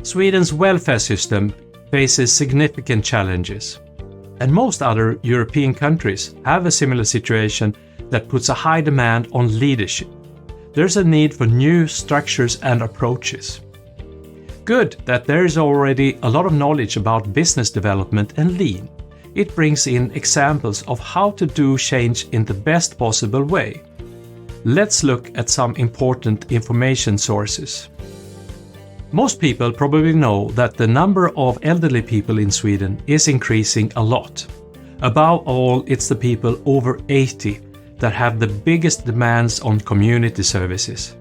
Sweden's welfare system faces significant challenges, and most other European countries have a similar situation that puts a high demand on leadership. There's a need for new structures and approaches. Good that there is already a lot of knowledge about business development and lean. It brings in examples of how to do change in the best possible way. Let's look at some important information sources. Most people probably know that the number of elderly people in Sweden is increasing a lot. Above all, it's the people over 80 that have the biggest demands on community services.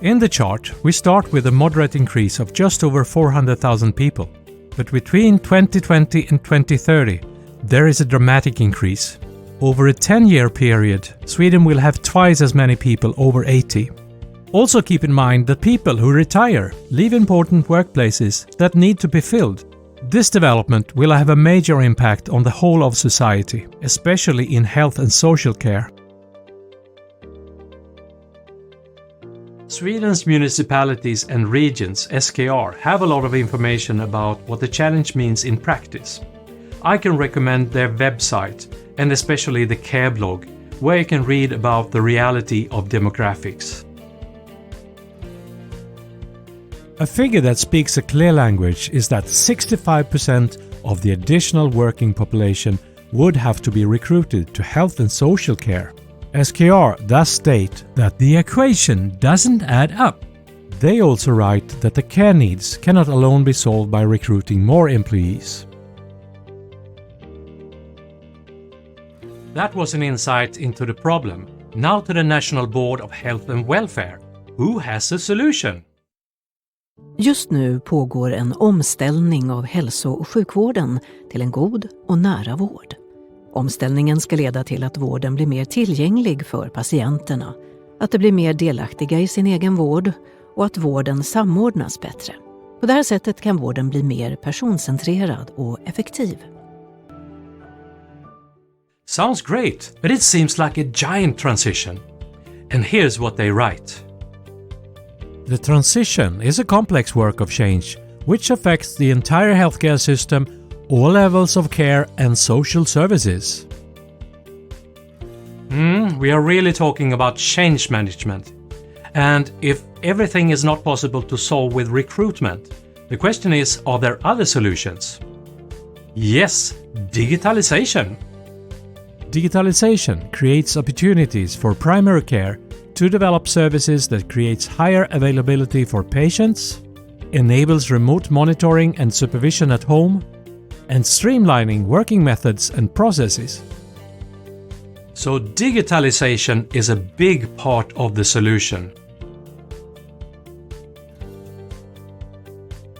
In the chart, we start with a moderate increase of just over 400,000 people. But between 2020 and 2030, there is a dramatic increase. Over a 10-year period, Sweden will have twice as many people over 80. Also keep in mind that people who retire leave important workplaces that need to be filled. This development will have a major impact on the whole of society, especially in health and social care. Sweden's municipalities and regions, SKR, have a lot of information about what the challenge means in practice. I can recommend their website and especially the care blog, where you can read about the reality of demographics. A figure that speaks a clear language is that 65% of the additional working population would have to be recruited to health and social care. SKR thus state that the equation doesn't add up. They also write that the care needs cannot alone be solved by recruiting more employees. That was an insight into the problem. Now to the National Board of Health and Welfare. Who has a solution? Just nu pågår en omställning av hälso- och sjukvården till en god och nära vård. Omställningen ska leda till att vården blir mer tillgänglig för patienterna, att de blir mer delaktiga i sin egen vård och att vården samordnas bättre. På det här sättet kan vården bli mer personcentrerad och effektiv. Sounds great, but it seems like a giant transition. And here's what they write. The transition is a complex work of change which affects the entire healthcare system, all levels of care and social services. We are really talking about change management. And if everything is not possible to solve with recruitment, the question is, are there other solutions? Yes, digitalization. Digitalization creates opportunities for primary care to develop services that creates higher availability for patients, enables remote monitoring and supervision at home, and streamlining working methods and processes. So digitalization is a big part of the solution.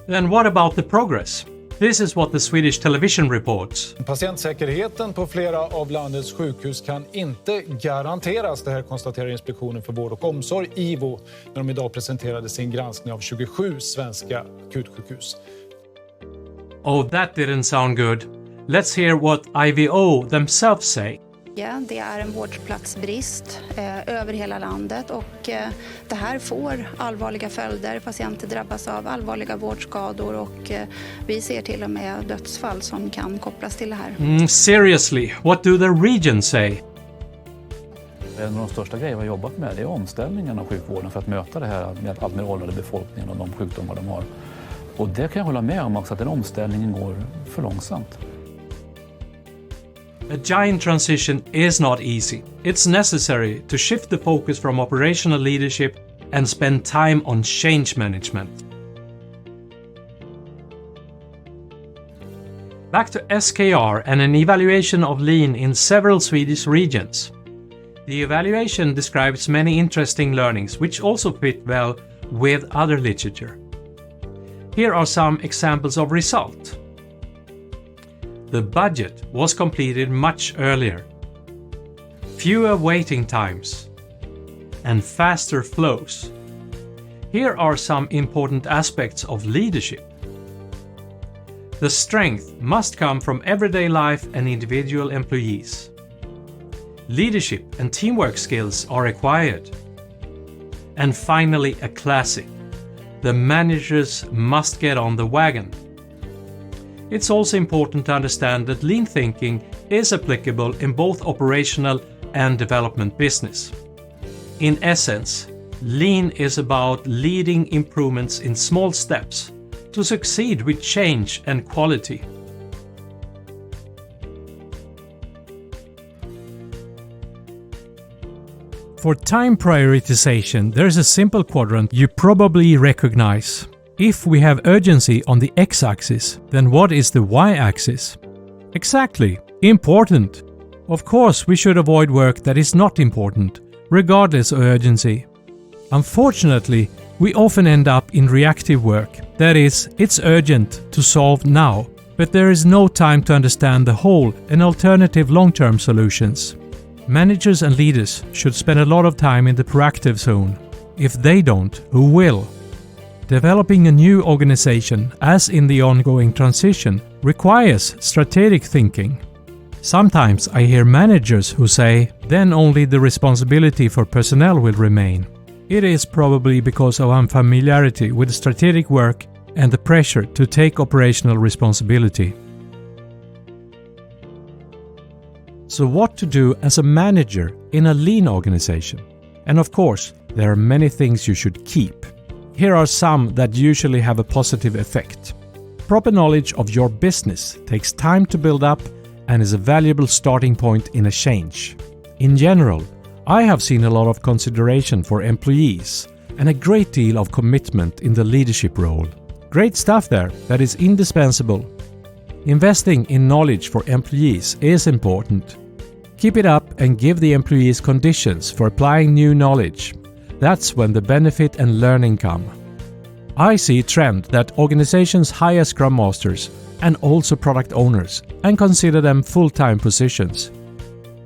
Then what about the progress? This is what the Swedish television reports. Patientsäkerheten på flera av landets sjukhus kan inte garanteras. Det här konstaterar Inspektionen för vård och omsorg, IVO, när de idag presenterade sin granskning av 27 svenska akutsjukhus. Oh, that didn't sound good. Let's hear what IVO themselves say. Ja, det är en vårdplatsbrist över hela landet och det här får allvarliga följder. Patienter drabbas av allvarliga vårdskador och vi ser till och med dödsfall som kan kopplas till det här. Seriously, what do the regions say? En av de största grejer vi har jobbat med är omställningen av sjukvården för att möta det här med allt mer åldrande befolkningen och de sjukdomar de har. Och det kan jag hålla med om också, att den omställningen går för långsamt. A giant transition is not easy. It's necessary to shift the focus from operational leadership and spend time on change management. Back to SKR and an evaluation of lean in several Swedish regions. The evaluation describes many interesting learnings which also fit well with other literature. Here are some examples of result. The budget was completed much earlier. Fewer waiting times and faster flows. Here are some important aspects of leadership. The strength must come from everyday life and individual employees. Leadership and teamwork skills are required. And finally, a classic. the managers must get on the wagon. It's also important to understand that lean thinking is applicable in both operational and development business. In essence, lean is about leading improvements in small steps to succeed with change and quality. For time prioritization, there's a simple quadrant you probably recognize. If we have urgency on the x-axis, then what is the y-axis? Exactly, important. Of course, we should avoid work that is not important, regardless of urgency. Unfortunately, we often end up in reactive work. That is, it's urgent to solve now, but there is no time to understand the whole and alternative long-term solutions. Managers and leaders should spend a lot of time in the proactive zone. If they don't, who will? Developing a new organization, as in the ongoing transition, requires strategic thinking. Sometimes I hear managers who say, then only the responsibility for personnel will remain. It is probably because of unfamiliarity with strategic work and the pressure to take operational responsibility. So what to do as a manager in a lean organization? And of course, there are many things you should keep. Here are some that usually have a positive effect. Proper knowledge of your business takes time to build up and is a valuable starting point in a change. In general, I have seen a lot of consideration for employees and a great deal of commitment in the leadership role. Great stuff there that is indispensable. Investing in knowledge for employees is important. Keep it up and give the employees conditions for applying new knowledge. That's when the benefit and learning come. I see a trend that organizations hire Scrum Masters and also product owners and consider them full-time positions.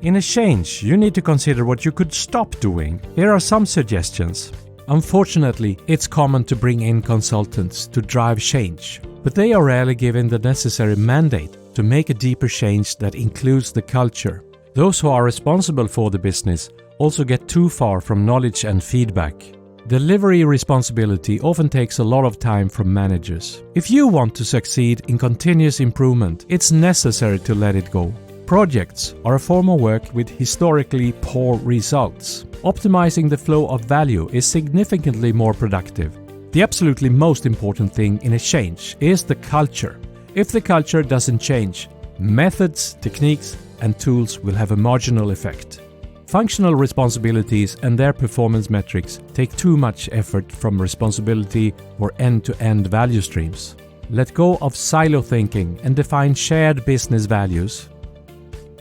In a change, you need to consider what you could stop doing. Here are some suggestions. Unfortunately, it's common to bring in consultants to drive change, but they are rarely given the necessary mandate to make a deeper change that includes the culture. Those who are responsible for the business also get too far from knowledge and feedback. Delivery responsibility often takes a lot of time from managers. If you want to succeed in continuous improvement, it's necessary to let it go. Projects are a form of work with historically poor results. Optimizing the flow of value is significantly more productive. The absolutely most important thing in a change is the culture. If the culture doesn't change, methods, techniques, and tools will have a marginal effect. Functional responsibilities and their performance metrics take too much effort from responsibility for end-to-end value streams. Let go of silo thinking and define shared business values.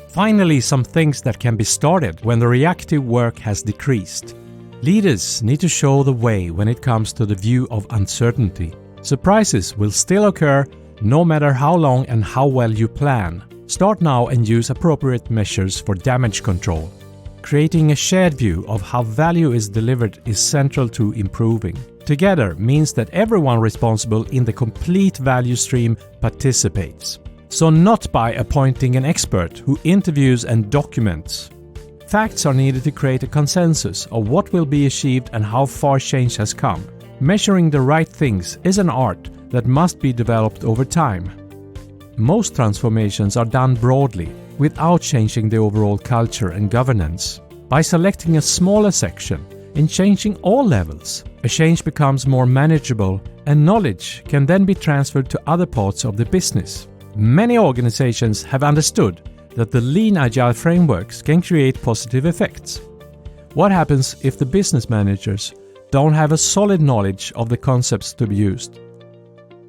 Finally, some things that can be started when the reactive work has decreased. Leaders need to show the way when it comes to the view of uncertainty. Surprises will still occur no matter how long and how well you plan. Start now and use appropriate measures for damage control. Creating a shared view of how value is delivered is central to improving. Together means that everyone responsible in the complete value stream participates. So not by appointing an expert who interviews and documents. Facts are needed to create a consensus of what will be achieved and how far change has come. Measuring the right things is an art that must be developed over time. Most transformations are done broadly, without changing the overall culture and governance. By selecting a smaller section and changing all levels, a change becomes more manageable and knowledge can then be transferred to other parts of the business. Many organizations have understood that the lean agile frameworks can create positive effects. What happens if the business managers don't have a solid knowledge of the concepts to be used?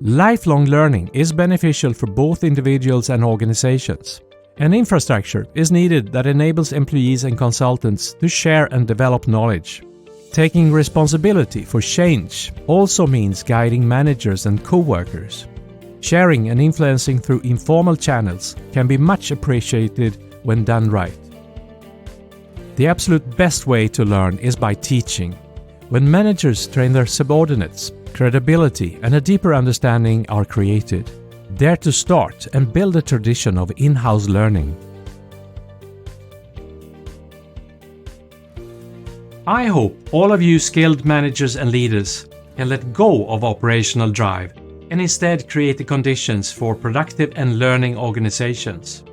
Lifelong learning is beneficial for both individuals and organizations. An infrastructure is needed that enables employees and consultants to share and develop knowledge. Taking responsibility for change also means guiding managers and co-workers. Sharing and influencing through informal channels can be much appreciated when done right. The absolute best way to learn is by teaching. When managers train their subordinates, credibility and a deeper understanding are created. Dare to start and build a tradition of in-house learning. I hope all of you skilled managers and leaders can let go of operational drive and instead create the conditions for productive and learning organizations.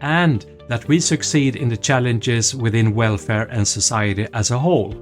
And that we succeed in the challenges within welfare and society as a whole.